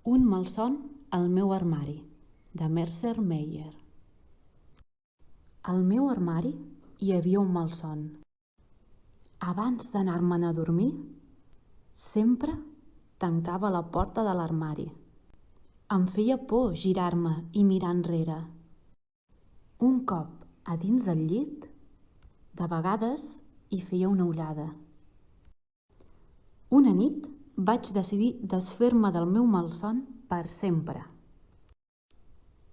Un malson al meu armari, de Mercer Meyer. Al meu armari hi havia un malson. Abans d'anar-me'n a dormir, sempre tancava la porta de l'armari. Em feia por girar-me i mirar enrere. Un cop a dins del llit, de vegades hi feia una ullada. Una nit vaig decidir desfer-me del meu malson per sempre.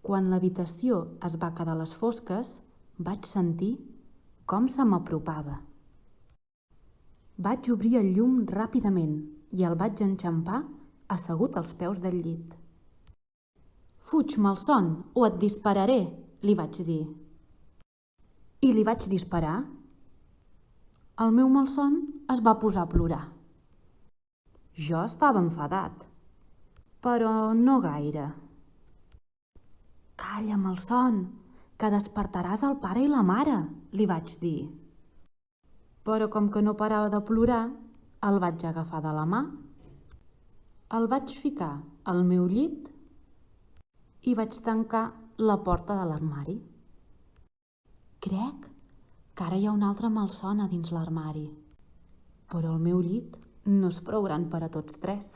Quan l'habitació es va quedar a les fosques, vaig sentir com se m'apropava. Vaig obrir el llum ràpidament i el vaig enxampar assegut als peus del llit. «Fuig, malson, o et dispararé», li vaig dir. I li vaig disparar. El meu malson es va posar a plorar. Jo estava enfadat, però no gaire. «Calla, malson, que despertaràs el pare i la mare», li vaig dir. Però com que no parava de plorar, el vaig agafar de la mà, el vaig ficar al meu llit i vaig tancar la porta de l'armari. Crec que ara hi ha un altre malson a dins l'armari, però el meu llit no és prou gran per a tots tres.